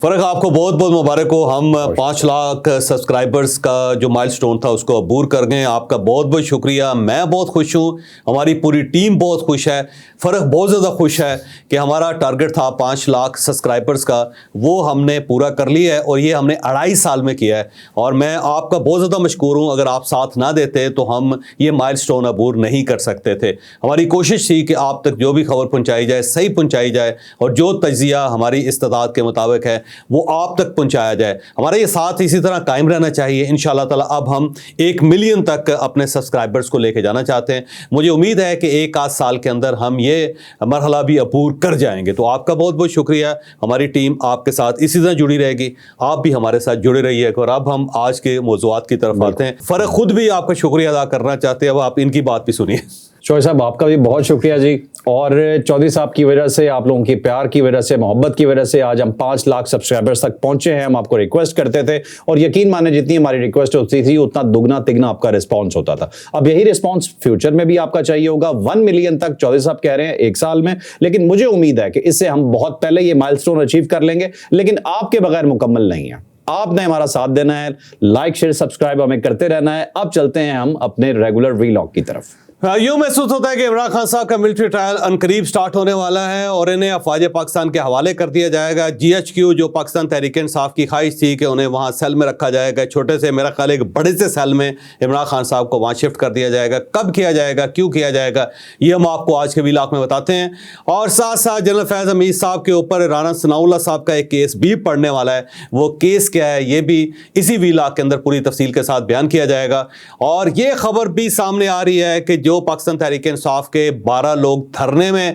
فرق آپ کو بہت بہت مبارک ہو. ہم 5 لاکھ سبسکرائبرز کا جو مائل سٹون تھا اس کو عبور کر گئے. آپ کا بہت بہت شکریہ. میں بہت خوش ہوں, ہماری پوری ٹیم بہت خوش ہے, فرق بہت زیادہ خوش ہے کہ ہمارا ٹارگٹ تھا 5 لاکھ سبسکرائبرز کا, وہ ہم نے پورا کر لیا ہے, اور یہ ہم نے 2.5 سال میں کیا ہے. اور میں آپ کا بہت زیادہ مشکور ہوں. اگر آپ ساتھ نہ دیتے تو ہم یہ مائل سٹون عبور نہیں کر سکتے تھے. ہماری کوشش تھی کہ آپ تک جو بھی خبر پہنچائی جائے صحیح پہنچائی جائے, اور جو تجزیہ ہماری استطاعت کے مطابق ہے وہ آپ تک پہنچایا جائے. ہمارا یہ ساتھ اسی طرح قائم رہنا چاہیے. انشاءاللہ تعالی اب ہم 1 ملین تک اپنے سبسکرائبرز کو لے کے جانا چاہتے ہیں. مجھے امید ہے کہ 1 سال کے اندر ہم یہ مرحلہ بھی عبور کر جائیں گے. تو آپ کا بہت بہت شکریہ. ہماری ٹیم آپ کے ساتھ اسی طرح جڑی رہے گی, آپ بھی ہمارے ساتھ جڑے رہیے. اور اب ہم آج کے موضوعات کی طرف آتے ہیں. فرق خود بھی آپ کا شکریہ ادا کرنا چاہتے ہیں. اب آپ ان کی بات بھی سنیے. شوہر صاحب آپ کا بھی بہت شکریہ جی. اور چودھری صاحب کی وجہ سے, آپ لوگوں کی پیار کی وجہ سے, محبت کی وجہ سے آج ہم 5 لاکھ سبسکرائبرز تک پہنچے ہیں. ہم آپ کو ریکویسٹ کرتے تھے, اور یقین مانیں جتنی ہماری ریکویسٹ ہوتی تھی اتنا دگنا تگنا آپ کا رسپانس ہوتا تھا. اب یہی رسپانس فیوچر میں بھی آپ کا چاہیے ہوگا. 1 ملین تک چودھری صاحب کہہ رہے ہیں 1 سال میں, لیکن مجھے امید ہے کہ اس سے ہم بہت پہلے یہ مائل سٹون اچیو کر لیں گے. لیکن آپ کے بغیر مکمل نہیں ہے. آپ نے ہمارا ساتھ دینا ہے, لائک شیئر سبسکرائب ہمیں کرتے رہنا ہے. اب چلتے ہیں ہم اپنے ریگولر ویلاگ کی طرف. یوں محسوس ہوتا ہے کہ عمران خان صاحب کا ملٹری ٹرائل عنقریب سٹارٹ ہونے والا ہے, اور انہیں افواج پاکستان کے حوالے کر دیا جائے گا. GHQ جو پاکستان تحریک انصاف کی خواہش تھی کہ انہیں وہاں سیل میں رکھا جائے گا, چھوٹے سے میرا خیال ہے ایک بڑے سے سیل میں عمران خان صاحب کو وہاں شفٹ کر دیا جائے گا. کب کیا جائے گا, کیوں کیا جائے گا, یہ ہم آپ کو آج کے ویلاگ میں بتاتے ہیں. اور ساتھ ساتھ جنرل فیض حمید صاحب کے اوپر رانا ثناء اللہ صاحب کا ایک کیس بھی پڑھنے والا ہے. وہ کیس کیا ہے یہ بھی اسی ویلاگ کے اندر پوری تفصیل کے ساتھ بیان کیا جائے گا. اور یہ خبر بھی سامنے آ رہی ہے کہ جو پاکستان تحریک انصاف کے 12 لوگ دھرنے میں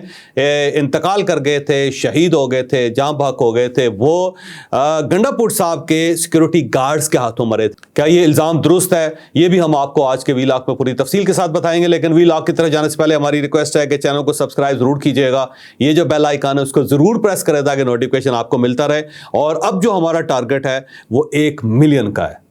انتقال کر گئے تھے, شہید ہو گئے تھے, جاں بحق ہو گئے تھے, وہ گنڈا پور صاحب کے سیکیورٹی گارڈز کے ہاتھوں مرے تھے. کیا یہ الزام درست ہے, یہ بھی ہم آپ کو آج کے ویلاگ میں پوری تفصیل کے ساتھ بتائیں گے. لیکن ویلاگ کی طرف جانے سے پہلے ہماری ریکویسٹ ہے کہ چینل کو سبسکرائب ضرور کیجیے گا. یہ جو بیل آئیکن ہے اس کو ضرور پریس کرے تاکہ نوٹیفیکیشن آپ کو ملتا رہے. اور اب جو ہمارا ٹارگٹ ہے وہ 1 ملین کا ہے.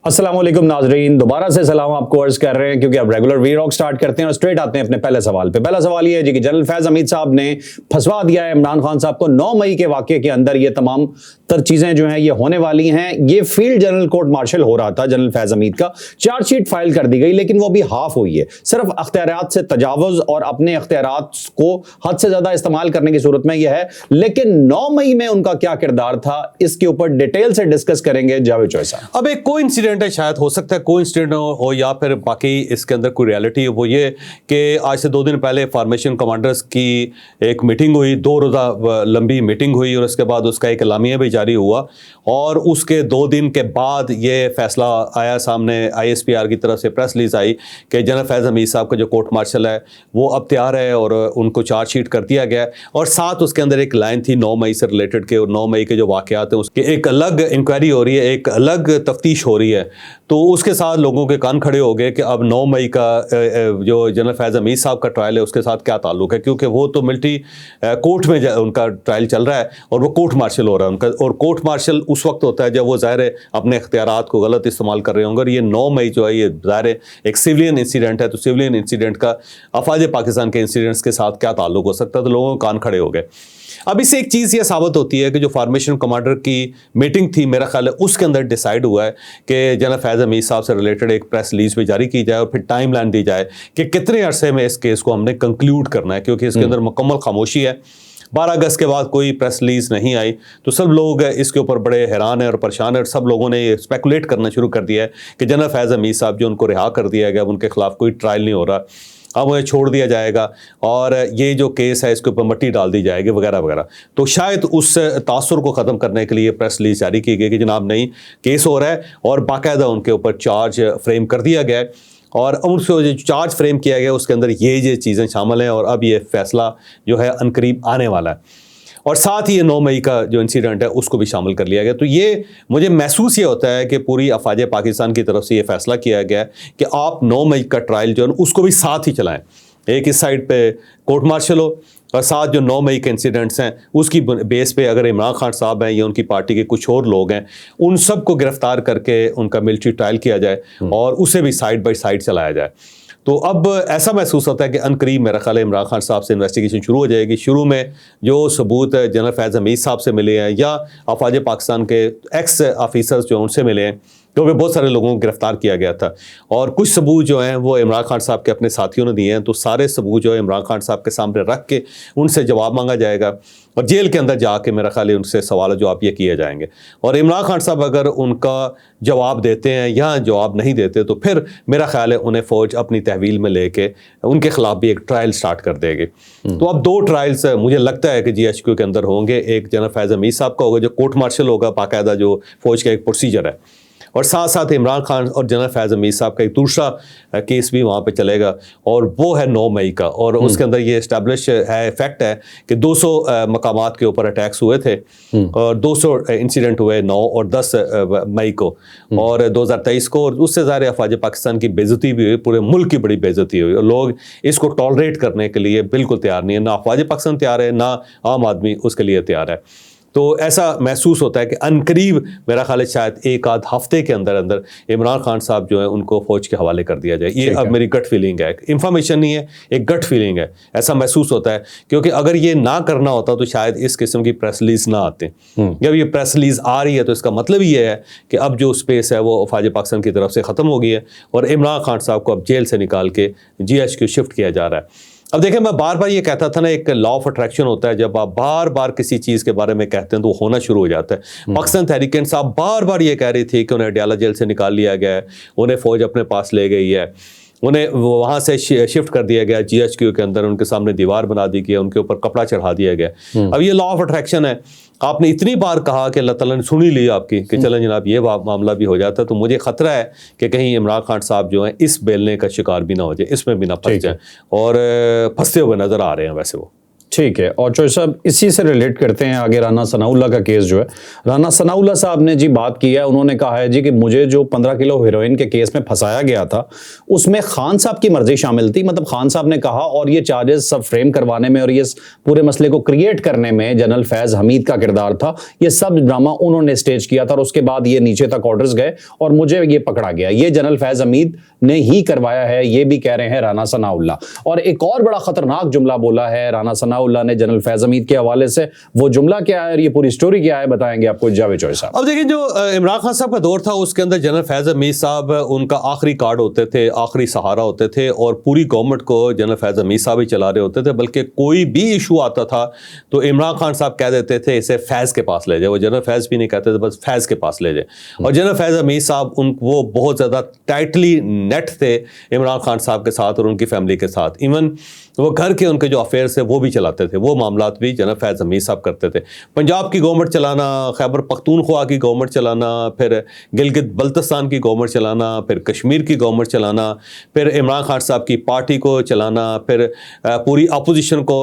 السلام علیکم ناظرین, دوبارہ سے سلام آپ کو عرض کر رہے ہیں کیونکہ اب ریگولر ویلاگ سٹارٹ کرتے ہیں اور اسٹریٹ آتے ہیں اپنے پہلے سوال پہ. پہلا سوال یہ ہے جی کہ جنرل فیض حمید صاحب نے پھنسوا دیا ہے عمران خان صاحب کو. 9 مئی کے واقعے کے اندر یہ تمام تر چیزیں جو ہیں یہ ہونے والی ہیں. یہ فیلڈ جنرل کورٹ مارشل ہو رہا تھا جنرل فیض حمید کا, چارج شیٹ فائل کر دی گئی لیکن وہ بھی ہاف ہوئی ہے. صرف اختیارات سے تجاوز اور اپنے اختیارات کو حد سے زیادہ استعمال کرنے کی صورت میں یہ ہے. لیکن 9 مئی میں ان کا کیا کردار تھا, اس کے اوپر ڈیٹیل سے ڈسکس کریں گے جاوید چوہدری صاحب. اب ایک کوئی انسیڈنٹ ہے, شاید ہو سکتا کوئی انسیڈنٹ ہو یا پھر باقی اس کے اندر کوئی ریالٹی. وہ یہ کہ آج سے 2 دن پہلے فارمیشن کمانڈرز کی ایک میٹنگ ہوئی, 2 روزہ لمبی میٹنگ ہوئی, اور اس کے بعد اس کا ایک اعلامیہ بھی جاری ہوا. اور اس کے 2 دن کے بعد یہ فیصلہ آیا سامنے, ISPR کی طرف سے پریس ریلیز آئی کہ جنرل فیض حمید صاحب کا جو کورٹ مارشل ہے وہ اب تیار ہے اور ان کو چارج شیٹ کر دیا گیا. اور ساتھ اس کے اندر ایک لائن تھی 9 مئی سے ریلیٹڈ کے, اور 9 مئی کے جو واقعات ہیں اس کی ایک الگ انکوائری ہو رہی ہے, ایک الگ تفتیش ہو رہی ہے. تو اس کے ساتھ لوگوں کے کان کھڑے ہو گئے کہ اب 9 مئی کا جو جنرل فیض حمید صاحب کا ٹرائل ہے اس کے ساتھ کیا تعلق ہے, کیونکہ وہ تو ملٹری کورٹ میں ان کا ٹرائل چل رہا ہے اور وہ کورٹ مارشل ہو رہا ہے ان کا. اور کورٹ مارشل اس وقت ہوتا ہے جب وہ ظاہر ہے اپنے اختیارات کو غلط استعمال کر رہے ہوں گے. اور یہ 9 مئی جو ہے یہ ظاہر ہے ایک سیولین انسیڈنٹ ہے, تو سیولین انسیڈنٹ کا افواج پاکستان کے انسیڈنٹس کے ساتھ کیا تعلق ہو سکتا ہے, تو لوگوں کے کان کھڑے ہو گئے. اب اس سے ایک چیز یہ ثابت ہوتی ہے کہ جو فارمیشن کمانڈر کی میٹنگ تھی میرا خیال ہے اس کے اندر ڈیسائیڈ ہوا ہے کہ جنرل فیض حمید صاحب سے ریلیٹڈ ایک پریس ریلیز بھی جاری کی جائے, اور پھر ٹائم لائن دی جائے کہ کتنے عرصے میں اس کیس کو ہم نے کنکلیوڈ کرنا ہے, کیونکہ اس کے اندر مکمل خاموشی ہے. 12 اگست کے بعد کوئی پریس ریلیز نہیں آئی, تو سب لوگ اس کے اوپر بڑے حیران ہیں اور پریشان ہیں, اور سب لوگوں نے یہ اسپیکولیٹ کرنا شروع کر دیا ہے کہ جنرل فیض حمید صاحب جو ان کو رہا کر دیا گیا, اب ان کے خلاف کوئی ٹرائل نہیں ہو رہا, اب انہیں چھوڑ دیا جائے گا, اور یہ جو کیس ہے اس کے اوپر مٹی ڈال دی جائے گی وغیرہ وغیرہ. تو شاید اس تاثر کو ختم کرنے کے لیے پریس ریلیز جاری کی گئی کہ جناب نہیں, کیس ہو رہا ہے, اور باقاعدہ ان کے اوپر چارج فریم کر دیا گیا ہے, اور ان سے جو چارج فریم کیا گیا اس کے اندر یہ چیزیں شامل ہیں, اور اب یہ فیصلہ جو ہے عنقریب آنے والا ہے. اور ساتھ ہی یہ 9 مئی کا جو انسیڈنٹ ہے اس کو بھی شامل کر لیا گیا. تو یہ مجھے محسوس یہ ہوتا ہے کہ پوری افواج پاکستان کی طرف سے یہ فیصلہ کیا گیا ہے کہ آپ 9 مئی کا ٹرائل جو ہے اس کو بھی ساتھ ہی چلائیں. ایک اس سائڈ پہ کورٹ مارشل ہو, اور ساتھ جو 9 مئی کے انسیڈنٹس ہیں اس کی بیس پہ اگر عمران خان صاحب ہیں یا ان کی پارٹی کے کچھ اور لوگ ہیں ان سب کو گرفتار کر کے ان کا ملٹری ٹرائل کیا جائے, اور اسے بھی سائڈ بائی سائڈ چلایا جائے. تو اب ایسا محسوس ہوتا ہے کہ عنقریب میرا خیال ہے عمران خان صاحب سے انویسٹیگیشن شروع ہو جائے گی. شروع میں جو ثبوت جنرل فیض حمید صاحب سے ملے ہیں یا افواج پاکستان کے ایکس آفیسرز جو ان سے ملے ہیں, کیونکہ بہت سارے لوگوں کو گرفتار کیا گیا تھا, اور کچھ ثبوت جو ہیں وہ عمران خان صاحب کے اپنے ساتھیوں نے دیے ہیں, تو سارے ثبوت جو ہے عمران خان صاحب کے سامنے رکھ کے ان سے جواب مانگا جائے گا, اور جیل کے اندر جا کے میرا خیال ہے ان سے سوال و جواب یہ کیے جائیں گے. اور عمران خان صاحب اگر ان کا جواب دیتے ہیں یا جواب نہیں دیتے تو پھر میرا خیال ہے انہیں فوج اپنی تحویل میں لے کے ان کے خلاف بھی ایک ٹرائل سٹارٹ کر دے گی. تو اب 2 ٹرائلز مجھے لگتا ہے کہ GHQ کے اندر ہوں گے. ایک جنرل فیض حمید صاحب کا ہوگا جو کورٹ مارشل ہوگا, باقاعدہ جو فوج کا ایک پروسیجر ہے, اور ساتھ ساتھ عمران خان اور جنرل فیض حمید صاحب کا ایک دوسرا کیس بھی وہاں پہ چلے گا, اور وہ ہے 9 مئی کا, اور اس کے اندر یہ اسٹیبلش ہے فیکٹ ہے کہ 200 مقامات کے اوپر اٹیکس ہوئے تھے, اور 200 انسیڈنٹ ہوئے 9 اور 10 مئی کو اور 2023 کو, اور اس سے ظاہر افواج پاکستان کی بے عزتی بھی ہوئی, پورے ملک کی بڑی بے عزتی ہوئی, اور لوگ اس کو ٹالریٹ کرنے کے لیے بالکل تیار نہیں ہے, نہ افواج پاکستان تیار ہے نہ عام آدمی اس کے لیے تیار ہے. تو ایسا محسوس ہوتا ہے کہ عنقریب میرا خیال ہے شاید 1 آدھ ہفتے کے اندر اندر عمران خان صاحب جو ہیں ان کو فوج کے حوالے کر دیا جائے. یہ اب میری گٹ فیلنگ ہے, انفارمیشن نہیں ہے, ایک گٹ فیلنگ ہے, ایسا محسوس ہوتا ہے, کیونکہ اگر یہ نہ کرنا ہوتا تو شاید اس قسم کی پریس ریلیز نہ آتے. جب یہ پریس ریلیز آ رہی ہے تو اس کا مطلب یہ ہے کہ اب جو اسپیس ہے وہ افواج پاکستان کی طرف سے ختم ہو گئی ہے, اور عمران خان صاحب کو اب جیل سے نکال کے GHQ شفٹ کیا جا رہا ہے. اب دیکھیں, میں بار بار یہ کہتا تھا نا, ایک لا آف اٹریکشن ہوتا ہے, جب آپ بار بار کسی چیز کے بارے میں کہتے ہیں تو وہ ہونا شروع ہو جاتا ہے. پاکستان تحریک انصاف بار بار یہ کہہ رہی تھی کہ انہیں اڈیالہ جیل سے نکال لیا گیا ہے, انہیں فوج اپنے پاس لے گئی ہے, انہیں وہاں سے شفٹ کر دیا گیا GHQ کے اندر, ان کے سامنے دیوار بنا دی گئی, ان کے اوپر کپڑا چڑھا دیا گیا. اب یہ لا آف اٹریکشن ہے, آپ نے اتنی بار کہا کہ اللہ تعالیٰ نے سنی لی آپ کی کہ چلیں جناب یہ معاملہ بھی ہو جاتا ہے, تو مجھے خطرہ ہے کہ کہیں عمران خان صاحب جو ہیں اس بیلنے کا شکار بھی نہ ہو جائے, اس میں بھی نہ پھنس جائیں, اور پھنستے ہوئے نظر آ رہے ہیں ویسے وہ. ٹھیک ہے. اور چوہدری صاحب اسی سے ریلیٹ کرتے ہیں آگے, رانا ثناء اللہ کا کیس جو ہے, رانا ثناء اللہ صاحب نے جی بات کی ہے, انہوں نے کہا ہے جی کہ مجھے جو 15 کلو ہیروئن کے کیس میں پھنسایا گیا تھا اس میں خان صاحب کی مرضی شامل تھی. مطلب خان صاحب نے کہا, اور یہ چارجز سب فریم کروانے میں اور یہ پورے مسئلے کو کریٹ کرنے میں جنرل فیض حمید کا کردار تھا. یہ سب ڈرامہ انہوں نے اسٹیج کیا تھا, اور اس کے بعد یہ نیچے تک آرڈرز گئے اور مجھے یہ پکڑا گیا. یہ جنرل فیض حمید نے ہی کروایا ہے, یہ بھی کہہ رہے ہیں رانا ثناء اللہ. اور ایک اور بڑا خطرناک جملہ بولا ہے رانا ثناء اللہ نے جنرل فیض حمید کے حوالے سے. وہ جملہ کیا ہے اور یہ پوری سٹوری کیا ہے, بتائیں گے آپ کو جاوید چوہدری صاحب. اب دیکھیں, جو عمران خان صاحب کا دور تھا اس کے اندر جنرل فیض حمید صاحب ان کا آخری کارڈ ہوتے تھے, آخری سہارا ہوتے تھے, اور پوری گورنمنٹ کو جنرل فیض حمید صاحب ہی چلا رہے ہوتے تھے. بلکہ کوئی بھی ایشو آتا تھا تو عمران خان صاحب کہہ دیتے تھے اسے فیض کے پاس لے جائے, وہ جنرل فیض بھی نہیں کہتے تھے, بس فیض کے پاس لے جائے. اور جنرل فیض حمید صاحب وہ بہت زیادہ ٹائٹلی نیٹ تھے عمران خان صاحب کے ساتھ اور ان کی فیملی کے ساتھ. ایون وہ گھر کے ان کے جو افیئرس ہیں وہ بھی چلاتے تھے, وہ معاملات بھی جنرل فیض حمید صاحب کرتے تھے. پنجاب کی گورنمنٹ چلانا, خیبر پختونخوا کی گورنمنٹ چلانا, پھر گلگت بلتستان کی گورنمنٹ چلانا, پھر کشمیر کی گورنمنٹ چلانا, پھر عمران خان صاحب کی پارٹی کو چلانا, پھر پوری اپوزیشن کو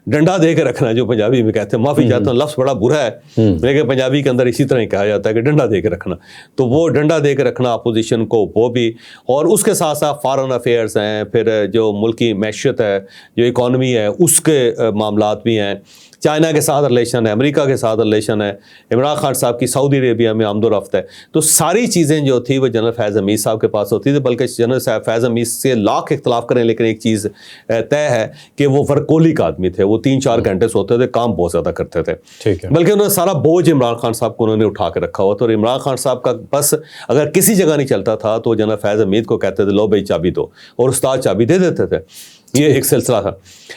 ڈنڈا دے کے رکھنا, جو پنجابی میں کہتے ہیں, معافی چاہتا ہوں لفظ بڑا برا ہے لیکن پنجابی کے اندر اسی طرح ہی کہا جاتا ہے کہ ڈنڈا دے کے رکھنا. تو وہ ڈنڈا دے کے رکھنا اپوزیشن کو, وہ بھی, اور اس کے ساتھ ساتھ فارن افیئرس ہیں, پھر جو ملکی معیشت ہے, جو اکانومی ہے, اس کے معاملات بھی ہیں. چائنا کے ساتھ ریلیشن ہے, امریکہ کے ساتھ ریلیشن ہے, عمران خان صاحب کی سعودی عربیہ میں آمد و رفت ہے. تو ساری چیزیں جو تھی وہ جنرل فیض حمید صاحب کے پاس ہوتی تھی. بلکہ جنرل فیض حمید سے لاکھ اختلاف کریں, لیکن ایک چیز طے ہے کہ وہ ورکولک آدمی تھے, وہ 3-4 گھنٹے سوتے تھے, کام بہت زیادہ کرتے تھے. بلکہ انہوں نے سارا بوجھ عمران خان صاحب کو انہوں نے اٹھا کے رکھا ہوا تھا. اور عمران خان صاحب کا بس اگر کسی جگہ نہیں چلتا تھا تو جنرل فیض حمید کو کہتے تھے لو بھائی چابی دو, اور استاد چابی دے دیتے تھے. یہ ایک سلسلہ تھا.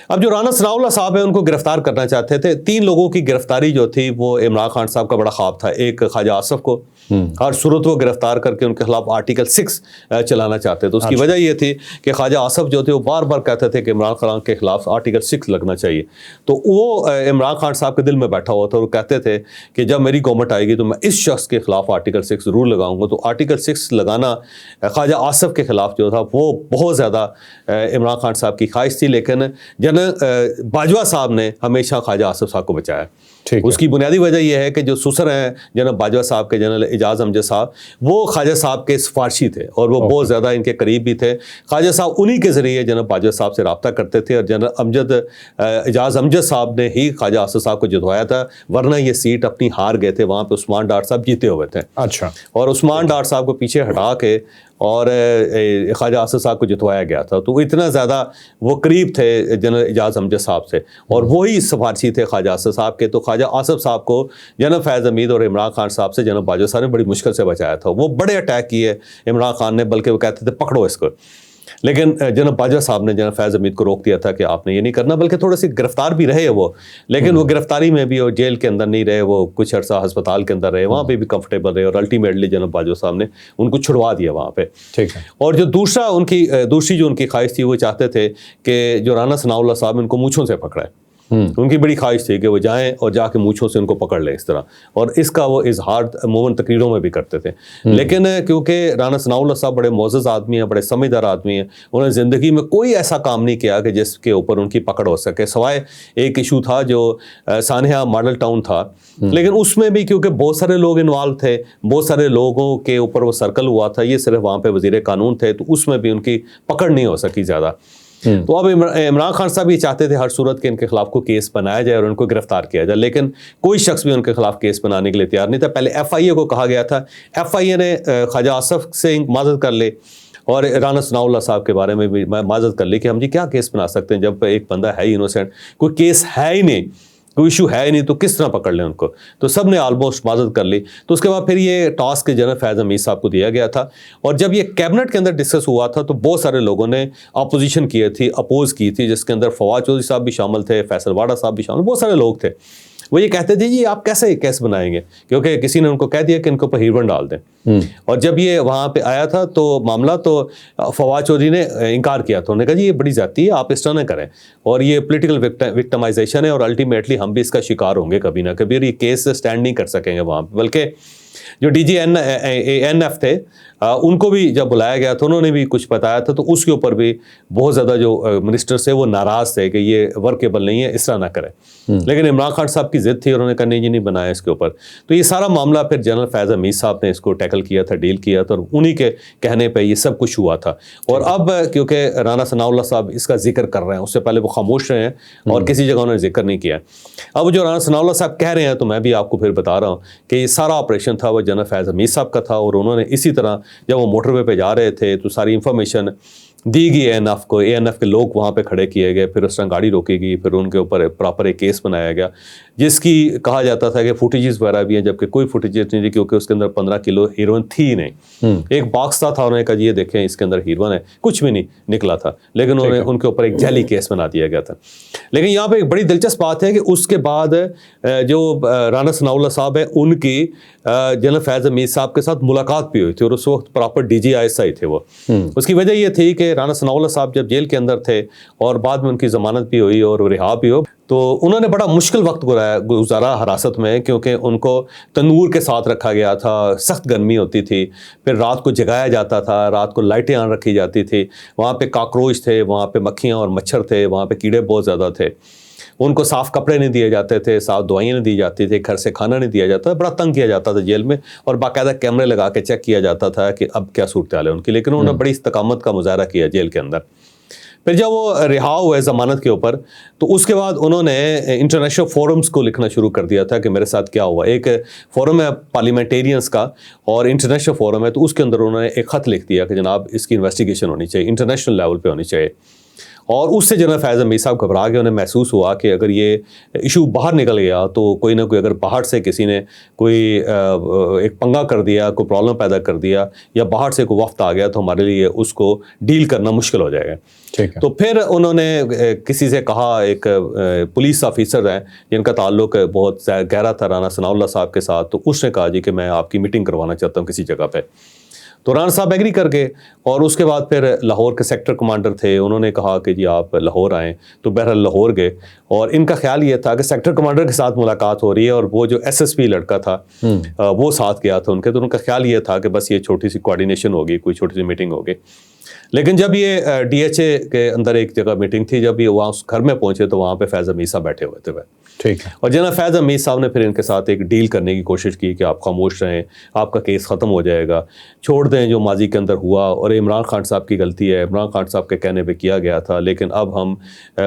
اب جو رانا ثناء اللہ صاحب ہیں ان کو گرفتار کرنا چاہتے تھے. 3 لوگوں کی گرفتاری جو تھی وہ عمران خان صاحب کا بڑا خواب تھا. ایک خواجہ آصف کو ہر صورت وہ گرفتار کر کے ان کے خلاف آرٹیکل 6 چلانا چاہتے تھے. اس کی وجہ یہ تھی کہ خواجہ آصف جو تھے وہ بار بار کہتے تھے کہ عمران خان کے خلاف آرٹیکل 6 لگنا چاہیے. تو وہ عمران خان صاحب کے دل میں بیٹھا ہوا تھا, اور کہتے تھے کہ جب میری گورنمنٹ آئے گی تو میں اس شخص کے خلاف آرٹیکل 6 ضرور لگاؤں گا. تو آرٹیکل 6 لگانا خواجہ آصف کے خلاف جو تھا وہ بہت زیادہ عمران خان صاحب کی خواہش تھی. لیکن جنرل باجوہ صاحب نے ہمیشہ خواجہ آصف صاحب کو بچایا. اس کی بنیادی وجہ یہ ہے کہ جو سسر ہیں جنرل باجوہ صاحب کے, جنرل اعجاز امجد صاحب, وہ خواجہ صاحب کے سفارشی تھے اور وہ بہت زیادہ ان کے قریب بھی تھے. خواجہ صاحب انہی کے ذریعے جنرل باجوہ صاحب سے رابطہ کرتے تھے, اور جنرل اعجاز امجد صاحب نے ہی خواجہ آصف صاحب کو جتوایا تھا, ورنہ یہ سیٹ اپنی ہار گئے تھے. وہاں پہ عثمان ڈار صاحب جیتے ہوئے تھے. اچھا. اور عثمان ڈار صاحب کو پیچھے ہٹا کے اور خواجہ آصف صاحب کو جتوایا گیا تھا. تو اتنا زیادہ وہ قریب تھے جنرل اعجاز امجد صاحب سے, اور وہی سفارشی تھے خواجہ آصف صاحب کے. تو خواجہ آصف صاحب کو جنرل فیض حمید اور عمران خان صاحب سے جنرل باجوہ صاحب نے بڑی مشکل سے بچایا تھا. وہ بڑے اٹیک کیے عمران خان نے, بلکہ وہ کہتے تھے پکڑو اس کو, لیکن جنرل باجوہ صاحب نے جنرل فیض حمید کو روک دیا تھا کہ آپ نے یہ نہیں کرنا. بلکہ تھوڑے سی گرفتار بھی رہے وہ, لیکن وہ گرفتاری میں بھی اور جیل کے اندر نہیں رہے, وہ کچھ عرصہ ہسپتال کے اندر رہے, وہاں پہ بھی کمفرٹیبل رہے, اور الٹیمیٹلی جنرل باجوہ صاحب نے ان کو چھڑوا دیا وہاں پہ. ٹھیک ہے. اور جو دوسری جو ان کی خواہش تھی, وہ چاہتے تھے کہ جو رانا ثناء اللہ صاحب ان کو مونچھوں سے پکڑے. ان کی بڑی خواہش تھی کہ وہ جائیں اور جا کے مونچھوں سے ان کو پکڑ لیں اس طرح, اور اس کا وہ اظہار عموماً تقریروں میں بھی کرتے تھے. لیکن کیونکہ رانا ثناء اللہ صاحب بڑے معزز آدمی ہیں, بڑے سمجھدار آدمی ہیں, انہوں نے زندگی میں کوئی ایسا کام نہیں کیا کہ جس کے اوپر ان کی پکڑ ہو سکے, سوائے ایک ایشو تھا جو سانحہ ماڈل ٹاؤن تھا. لیکن اس میں بھی کیونکہ بہت سارے لوگ انوالو تھے, بہت سارے لوگوں کے اوپر وہ سرکل ہوا تھا, یہ صرف وہاں پہ وزیر قانون تھے, تو اس میں بھی ان کی پکڑ نہیں ہو سکی زیادہ. تو اب عمران خان صاحب یہ چاہتے تھے ہر صورت کے ان کے خلاف کو کیس بنایا جائے اور ان کو گرفتار کیا جائے, لیکن کوئی شخص بھی ان کے خلاف کیس بنانے کے لیے تیار نہیں تھا. پہلے ایف آئی اے کو کہا گیا تھا, ایف آئی اے نے خواجہ آصف سے معذرت کر لی اور رانا ثناء اللہ صاحب کے بارے میں بھی معذرت کر لی کہ ہم جی کیا کیس بنا سکتے ہیں جب ایک بندہ ہے ہی انوسینٹ, کوئی کیس ہے ہی نہیں, کوئی ایشو ہے ہی نہیں, تو کس طرح پکڑ لیں ان کو. تو سب نے آلموسٹ معذرت کر لی. تو اس کے بعد پھر یہ ٹاسک جنرل فیض حمید صاحب کو دیا گیا تھا, اور جب یہ کیبنٹ کے اندر ڈسکس ہوا تھا تو بہت سارے لوگوں نے اپوزیشن کی تھی, اپوز کی تھی, جس کے اندر فواد چودھری صاحب بھی شامل تھے, فیصل واڑہ صاحب بھی شامل, بہت سارے لوگ تھے. وہ یہ کہتے تھے جی آپ کیسے کیس بنائیں گے, کیونکہ کسی نے ان کو کہہ دیا کہ ان کو ہیروئن ڈال دیں. اور جب یہ وہاں پہ آیا تھا تو معاملہ, تو فواد چودھری نے انکار کیا تھا, انہوں نے کہا جی یہ بڑی زیادتی ہے, آپ اس طرح نہ کریں, اور یہ پولیٹیکل وکٹمائزیشن ہے, اور الٹیمیٹلی ہم بھی اس کا شکار ہوں گے کبھی نہ کبھی, اور یہ کیس اسٹینڈ نہیں کر سکیں گے وہاں پہ. بلکہ جو ڈی جی این ایف تھے ان کو بھی جب بلایا گیا تھا, انہوں نے بھی کچھ بتایا تھا, تو اس کے اوپر بھی بہت زیادہ جو منسٹر تھے وہ ناراض تھے کہ یہ ورکیبل نہیں ہے, اس طرح نہ کریں. لیکن عمران خان صاحب کی ضد تھی, انہوں نے کہا نہیں جی نہیں بنایا اس کے اوپر. تو یہ سارا معاملہ پھر جنرل فیض حمید صاحب نے اس کو ٹیکل کیا تھا, ڈیل کیا تھا, اور انہی کے کہنے پہ یہ سب کچھ ہوا تھا. اور اب کیونکہ رانا ثناء اللہ صاحب اس کا ذکر کر رہے ہیں, اس سے پہلے وہ خاموش رہے ہیں اور کسی جگہ انہوں نے ذکر نہیں کیا. اب جو رانا ثناء اللہ صاحب کہہ رہے ہیں, تو میں بھی آپ کو پھر بتا رہا ہوں کہ یہ سارا آپریشن تھا وہ جنرل فیض حمید صاحب کا تھا, اور انہوں نے اسی طرح جب وہ موٹر وے پہ جا رہے تھے تو ساری انفارمیشن دی گئی اے این ایف کو, اے این ایف کے لوگ وہاں پہ کھڑے کیے گئے, پھر اس طرح گاڑی روکی گئی, پھر ان کے اوپر پراپر ایک کیس بنایا گیا, جس کی کہا جاتا تھا کہ فوٹیجز وغیرہ بھی ہیں, جبکہ کوئی فوٹیجز نہیں تھی, کیونکہ اس کے اندر 15 کلو ہیروئن تھی ہی نہیں. ایک باکس تھا, انہوں نے کہا جی یہ دیکھیں اس کے اندر ہیروئن ہے, کچھ بھی نہیں نکلا تھا, لیکن انہوں نے ان کے اوپر ایک جعلی کیس بنا دیا گیا تھا. لیکن یہاں پہ ایک بڑی دلچسپ بات ہے کہ اس کے بعد جو رانا ثناء اللہ صاحب ہیں, ان کی جنرل فیض حمید صاحب کے ساتھ ملاقات بھی ہوئی تھی, اور اس وقت proper D G I S I تھے وہ. اس کی وجہ یہ تھی کہ رانا ثناء اللہ صاحب جب جیل کے اندر تھے اور بعد میں ان کی ضمانت بھی ہوئی اور رہا بھی ہو, تو انہوں نے بڑا مشکل وقت گزارا حراست میں, کیونکہ ان کو تندور کے ساتھ رکھا گیا تھا, سخت گرمی ہوتی تھی, پھر رات کو جگایا جاتا تھا, رات کو لائٹیں آن رکھی جاتی تھی, وہاں پہ کاکروچ تھے, وہاں پہ مکھیاں اور مچھر تھے, وہاں پہ کیڑے بہت زیادہ تھے, ان کو صاف کپڑے نہیں دیے جاتے تھے, صاف دوائیں نہیں دی جاتی تھی, گھر سے کھانا نہیں دیا جاتا, بڑا تنگ کیا جاتا تھا جیل میں, اور باقاعدہ کیمرے لگا کے چیک کیا جاتا تھا کہ اب کیا صورتحال ہے ان کی. لیکن انہوں نے بڑی استقامت کا مظاہرہ کیا جیل کے اندر. پھر جب وہ رہا ہوئے ضمانت کے اوپر, تو اس کے بعد انہوں نے انٹرنیشنل فورمز کو لکھنا شروع کر دیا تھا کہ میرے ساتھ کیا ہوا. ایک فورم ہے پارلیمنٹیرینز کا اور انٹرنیشنل فورم ہے, تو اس کے اندر انہوں نے ایک خط لکھ دیا کہ جناب اس کی انویسٹیگیشن ہونی چاہیے, انٹرنیشنل لیول پہ ہونی چاہیے. اور اس سے جنرل فیض حمید صاحب گھبرا گئے, انہیں محسوس ہوا کہ اگر یہ ایشو باہر نکل گیا تو کوئی نہ کوئی, اگر باہر سے کسی نے کوئی ایک پنگا کر دیا, کوئی پرابلم پیدا کر دیا, یا باہر سے کوئی وفد آ گیا, تو ہمارے لیے اس کو ڈیل کرنا مشکل ہو جائے گا. تو پھر انہوں نے کسی سے کہا, ایک پولیس آفیسر ہیں جن کا تعلق بہت گہرا تھا رانا ثناء اللہ صاحب کے ساتھ, تو اس نے کہا جی کہ میں آپ کی میٹنگ کروانا چاہتا ہوں کسی جگہ پہ. تو رانا صاحب ایگری کر گئے, اور اس کے بعد پھر لاہور کے سیکٹر کمانڈر تھے, انہوں نے کہا کہ جی آپ لاہور آئیں. تو بہرحال لاہور گئے, اور ان کا خیال یہ تھا کہ سیکٹر کمانڈر کے ساتھ ملاقات ہو رہی ہے, اور وہ جو ایس ایس پی لڑکا تھا وہ ساتھ گیا تھا ان کے, تو ان کا خیال یہ تھا کہ بس یہ چھوٹی سی کوارڈینیشن ہوگی, کوئی چھوٹی سی میٹنگ ہوگی. لیکن جب یہ ڈی ایچ اے کے اندر ایک جگہ میٹنگ تھی, جب یہ وہاں اس گھر میں پہنچے تو وہاں پہ فیض حمید صاحب بیٹھے ہوئے تھے. ٹھیک ہے. اور جناب فیض حمید صاحب نے پھر ان کے ساتھ ایک ڈیل کرنے کی کوشش کی کہ آپ خاموش رہیں, آپ کا کیس ختم ہو جائے گا, چھوڑ دیں جو ماضی کے اندر ہوا, اور عمران خان صاحب کی غلطی ہے, عمران خان صاحب کے کہنے پہ کیا گیا تھا, لیکن اب ہم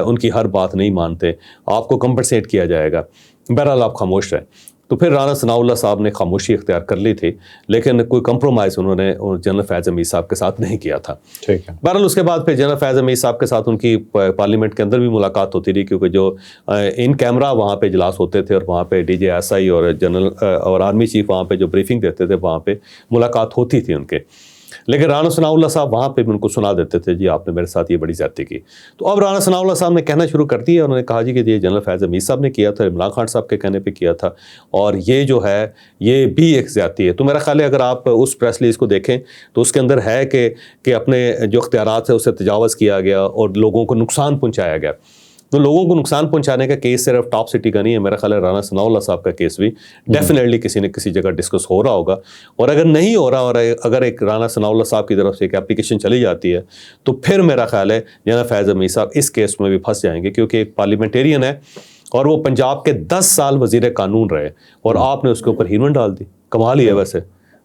ان کی ہر بات نہیں مانتے, آپ کو کمپنسیٹ کیا جائے گا, بہرحال آپ خاموش رہیں. تو پھر رانا ثناءاللہ صاحب نے خاموشی اختیار کر لی تھی، لیکن کوئی کمپرومائز انہوں نے جنرل فیض حمید صاحب کے ساتھ نہیں کیا تھا. ٹھیک ہے. بہرحال اس کے بعد پھر جنرل فیض حمید صاحب کے ساتھ ان کی پارلیمنٹ کے اندر بھی ملاقات ہوتی رہی، کیونکہ جو ان کیمرہ وہاں پہ اجلاس ہوتے تھے اور وہاں پہ ڈی جے ایس آئی اور جنرل اور آرمی چیف وہاں پہ جو بریفنگ دیتے تھے وہاں پہ ملاقات ہوتی تھی ان کے. لیکن رانا ثناءاللہ صاحب وہاں پہ بھی ان کو سنا دیتے تھے جی آپ نے میرے ساتھ یہ بڑی زیادتی کی. تو اب رانا ثناءاللہ صاحب نے کہنا شروع کر دیا، انہوں نے کہا جی کہ یہ جنرل فیض حمید صاحب نے کیا تھا، عمران خان صاحب کے کہنے پہ کیا تھا، اور یہ جو ہے یہ بھی ایک زیادتی ہے. تو میرا خیال ہے اگر آپ اس پریس ریلیز کو دیکھیں تو اس کے اندر ہے کہ اپنے جو اختیارات ہے اسے تجاوز کیا گیا اور لوگوں کو نقصان پہنچایا گیا. تو لوگوں کو نقصان پہنچانے کا کیس صرف ٹاپ سٹی کا نہیں ہے، میرا خیال ہے رانا ثناءاللہ صاحب کا کیس بھی ڈیفینیٹلی کسی نہ کسی جگہ ڈسکس ہو رہا ہوگا. اور اگر نہیں ہو رہا، اور اگر ایک رانا ثناءاللہ صاحب کی طرف سے ایک اپلیکیشن چلی جاتی ہے تو پھر میرا خیال ہے جنرل فیض حمید صاحب اس کیس میں بھی پھنس جائیں گے، کیونکہ ایک پارلیمنٹیرین ہے اور وہ پنجاب کے 10 سال وزیر قانون رہے، اور آپ نے اس کے اوپر ہیروئن ڈال دی. کمال ہی ہے ویسے،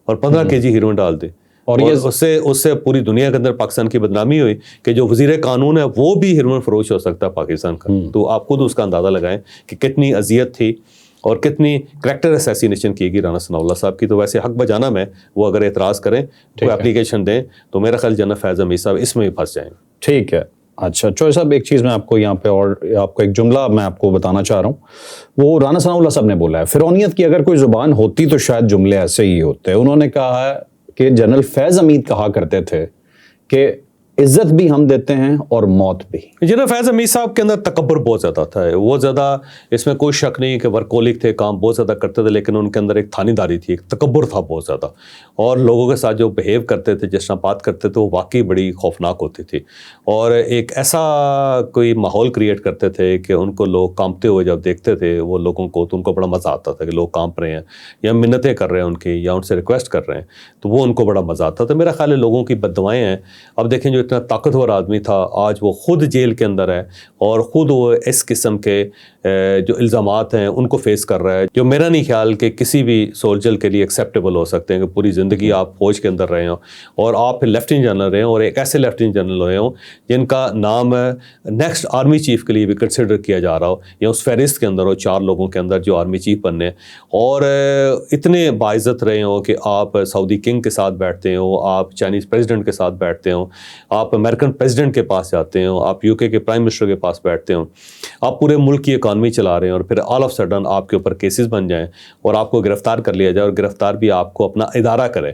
اور 15 کے جی ہیروئن ڈال دی. اور اس سے پوری دنیا کے اندر پاکستان کی بدنامی ہوئی کہ جو وزیر قانون ہے وہ بھی ہیروئن فروش ہو سکتا ہے پاکستان کا. تو آپ خود اس کا اندازہ لگائیں کہ کتنی اذیت تھی اور کتنی کریکٹر اسیسینیشن کی گئی رانا ثناءاللہ صاحب کی. تو ویسے حق بجانب میں وہ اگر اعتراض کریں، کوئی اپلیکیشن دیں، تو میرا خیال جنرل فیض حمید صاحب اس میں بھی پھنس جائیں. ٹھیک ہے. اچھا چوہے صاحب، ایک چیز میں آپ کو یہاں پہ اور آپ کو ایک جملہ میں آپ کو بتانا چاہ رہا ہوں. وہ رانا ثناءاللہ صاحب نے بولا ہے فرعونیت کی اگر کوئی زبان ہوتی تو شاید جملے ایسے ہی ہوتے. انہوں نے کہا ہے کہ جنرل فیض حمید کہا کرتے تھے کہ عزت بھی ہم دیتے ہیں اور موت بھی. جنرل فیض حمید صاحب کے اندر تکبر بہت زیادہ تھا، وہ زیادہ اس میں کوئی شک نہیں کہ ورکولک تھے، کام بہت زیادہ کرتے تھے، لیکن ان کے اندر ایک تھانی داری تھی، ایک تکبر تھا بہت زیادہ. اور لوگوں کے ساتھ جو بہیو کرتے تھے، جس طرح بات کرتے تھے، وہ واقعی بڑی خوفناک ہوتی تھی. اور ایک ایسا کوئی ماحول کریٹ کرتے تھے کہ ان کو لوگ کانپتے ہوئے جب دیکھتے تھے وہ لوگوں کو، تو ان کو بڑا مزہ آتا تھا کہ لوگ کانپ رہے ہیں یا منتیں کر رہے ہیں ان کی، یا ان سے ریکویسٹ کر رہے ہیں، تو وہ ان کو بڑا مزہ آتا تھا. میرا خیال ہے لوگوں کی بد دعائیں ہیں. اب دیکھیں جو اتنا طاقتور آدمی تھا آج وہ خود جیل کے اندر ہے اور خود وہ اس قسم کے جو الزامات ہیں ان کو فیس کر رہا ہے، جو میرا نہیں خیال کہ کسی بھی سولجر کے لیے ایکسیپٹیبل ہو سکتے ہیں. کہ پوری زندگی آپ فوج کے اندر رہے ہوں اور آپ پھر لیفٹیننٹ جنرل رہے ہوں، اور ایک ایسے لیفٹیننٹ جنرل ہوئے ہوں جن کا نام نیکسٹ آرمی چیف کے لیے بھی کنسیڈر کیا جا رہا ہو، یا اس فہرست کے اندر ہو 4 لوگوں کے اندر جو آرمی چیف بننے، اور اتنے باعزت رہے ہوں کہ آپ سعودی کنگ کے ساتھ بیٹھتے ہوں، آپ چائنیز پریزیڈنٹ کے ساتھ بیٹھتے ہوں، آپ امریکن پریزیڈنٹ کے پاس جاتے ہوں، آپ UK کے پرائم منسٹر کے پاس بیٹھتے ہوں، آپ پورے ملک کی اکانومی چلا رہے ہیں، اور پھر آل آف سڈن آپ کے اوپر کیسز بن جائیں اور آپ کو گرفتار کر لیا جائے، اور گرفتار بھی آپ کو اپنا ادارہ کرے،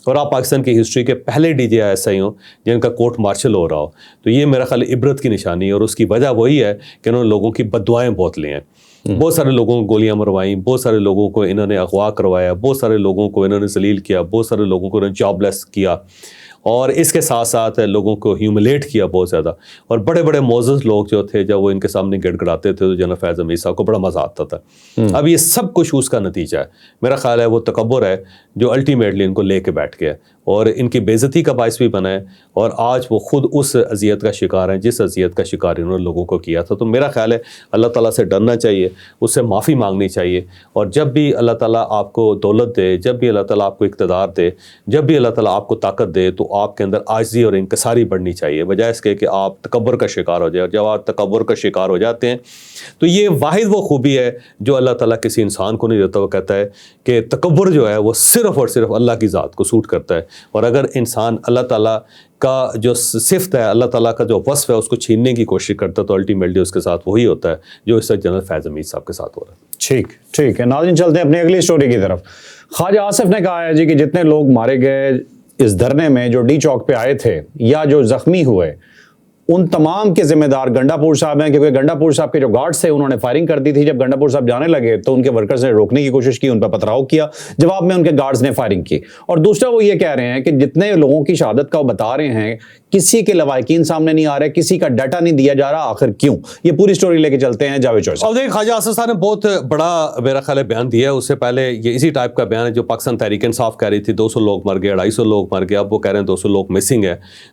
اور آپ پاکستان کی ہسٹری کے پہلے DJI ہوں جن کا کورٹ مارشل ہو رہا ہو. تو یہ میرا خیال عبرت کی نشانی ہے، اور اس کی وجہ وہی ہے کہ انہوں نے لوگوں کی بد دعائیں بہت لی ہیں. بہت سارے لوگوں کو گولیاں مروائیں، بہت سارے لوگوں کو انہوں نے اغوا کروایا، بہت سارے لوگوں کو انہوں نے ذلیل کیا، بہت سارے لوگوں کو انہوں نے جاب لیس کیا، اور اس کے ساتھ ساتھ لوگوں کو ہیوملیٹ کیا بہت زیادہ. اور بڑے بڑے معزز لوگ جو تھے جب وہ ان کے سامنے گڑ گڑاتے تھے تو جنرل فیض حمید صاحب کو بڑا مزہ آتا تھا. اب یہ سب کچھ اس کا نتیجہ ہے. میرا خیال ہے وہ تکبر ہے جو الٹیمیٹلی ان کو لے کے بیٹھ گیا اور ان کی بے عزتی کا باعث بھی بنا ہے، اور آج وہ خود اس اذیت کا شکار ہیں جس اذیت کا شکار انہوں نے لوگوں کو کیا تھا. تو میرا خیال ہے اللہ تعالیٰ سے ڈرنا چاہیے، اس سے معافی مانگنی چاہیے، اور جب بھی اللہ تعالیٰ آپ کو دولت دے، جب بھی اللہ تعالیٰ آپ کو اقتدار دے، جب بھی اللہ تعالیٰ آپ کو طاقت دے، تو آپ کے اندر عاجزی اور انکساری بڑھنی چاہیے، بجائے اس کے کہ آپ تکبر کا شکار ہو جائے. اور جب آپ تکبر کا شکار ہو جاتے ہیں تو یہ واحد وہ خوبی ہے جو اللہ تعالیٰ کسی انسان کو نہیں دیتا. وہ کہتا ہے کہ تکبر جو ہے وہ صرف اور صرف اللہ کی ذات کو سوٹ کرتا ہے، اور اگر انسان اللہ تعالیٰ کا جو صفت ہے، اللہ تعالیٰ کا جو وصف ہے، اس کو چھیننے کی کوشش کرتا ہے تو الٹیمیٹلی اس کے ساتھ وہی ہوتا ہے جو اس وقت جنرل فیض حمید صاحب کے ساتھ ہو رہا ہے. ٹھیک ہے ناظرین، چلتے ہیں اپنی اگلی سٹوری کی طرف. خواجہ آصف نے کہا ہے جی کہ جتنے لوگ مارے گئے اس دھرنے میں جو ڈی چوک پہ آئے تھے یا جو زخمی ہوئے، ان تمام کے ذمہ دار گنڈا پور صاحب ہیں، کیونکہ گنڈا پور صاحب کے جو گارڈز تھے انہوں نے فائرنگ کر دی تھی. جب گنڈا پور صاحب جانے لگے تو ان کے ورکرز نے روکنے کی کوشش کی، ان پر پتھراؤ کیا، جواب میں ان کے گارڈز نے فائرنگ کی. اور دوسرا وہ یہ کہہ رہے ہیں کہ جتنے لوگوں کی شہادت کا وہ بتا رہے ہیں، کسی کے لواحقین سامنے نہیں آ رہے، کسی کا ڈیٹا نہیں دیا جا رہا، آخر کیوں؟ یہ پوری سٹوری لے کے چلتے ہیں جاوید چوہے صاحب. اور دیکھ خواجہ آصف صاحب نے بہت بڑا میرا خیال ہے بیان دیا ہے. اس سے پہلے یہ اسی ٹائپ کا بیان ہے جو پاکستان تحریک انصاف کہہ رہی تھی 200 لوگ مر گئے، 250 لوگ مر گئے، اب وہ کہہ رہے ہیں 200 لوگ مسنگ ہے.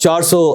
400